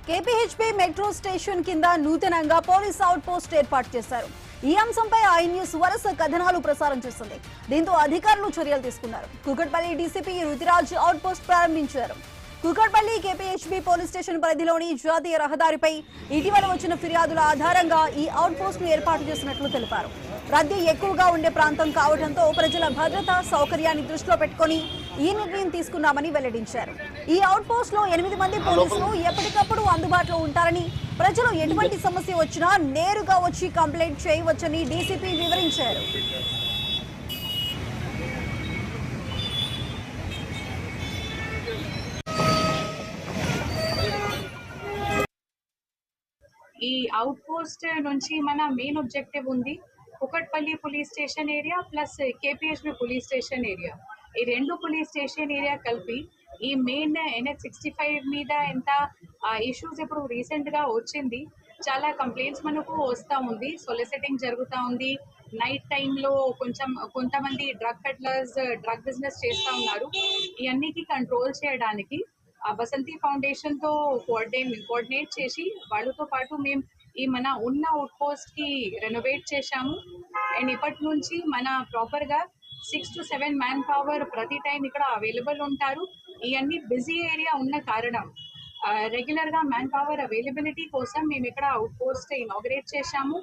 KPHP metro station కింద నూతనంగా police out post ఏర్పాటు చేశారు. ఈ అంశంపై ఐ న్యూస్ వరుస కథనాలు ప్రసారం చేస్తుంది. దీంతో అధికారులు చర్యలు తీసుకున్నారు. Kukatpally DCP Rutiraj out post ప్రారంభించారు. కూకట్పల్లి కేపీహెచ్బీ పోలీస్ స్టేషన్ పరిధిలోని జాతీయ రహదారిపై ఇటీవల వచ్చిన ఫిర్యాదుల ఆధారంగా ఈ అవుట్ పోస్ట్ ను ఏర్పాటు చేసినట్లు తెలిపారు. రద్దీ ఎక్కువగా ఉండే ప్రాంతం కావడంతో ప్రజల భద్రతా సౌకర్యాన్ని దృష్టిలో పెట్టుకుని ఈ నిర్ణయం తీసుకున్నామని వెల్లడించారు. ఈ అవుట్ పోస్ట్ లో 8 మంది పోలీసులు ఎప్పటికప్పుడు అందుబాటులో ఉంటారని, ప్రజలు ఎటువంటి సమస్య వచ్చినా నేరుగా వచ్చి కంప్లైంట్ చేయవచ్చని డీసీపీ వివరించారు. ఈ అవుట్ పోస్ట్ నుంచి మన మెయిన్ ఆబ్జెక్టివ్ ఉంది Kukatpally police station area plus KPHB police station area. ఈ రెండు పోలీస్ స్టేషన్ ఏరియా కలిపి ఈ మెయిన్ NH-65 మీద ఎంత ఇష్యూస్ ఇప్పుడు రీసెంట్ గా వచ్చింది. చాలా కంప్లైంట్స్ మనకు వస్తూ ఉంది, సొలిసిటింగ్ జరుగుతూ ఉంది. నైట్ టైంలో కొంతమంది డ్రగ్ పెడ్లర్స్ డ్రగ్ బిజినెస్ చేస్తూ ఉన్నారు. ఇవన్నీకి కంట్రోల్ చేయడానికి బసంతి ఫౌండేషన్ తో కోఆర్డినేట్ చేసి వాళ్ళతో పాటు మేము ఈ మన ఉన్న అవుట్ పోస్ట్ కి రెనోవేట్ చేశాము. అండ్ ఇప్పటి నుంచి మన ప్రాపర్ గా 6 to 7 మ్యాన్ పవర్ ప్రతి టైం ఇక్కడ అవైలబుల్ ఉంటారు. ఇవన్నీ బిజీ ఏరియా ఉన్న కారణం రెగ్యులర్ గా మ్యాన్ పవర్ అవైలబిలిటీ కోసం మేము ఇక్కడ అవుట్ పోస్ట్ ఇనాగ్రేట్ చేశాము.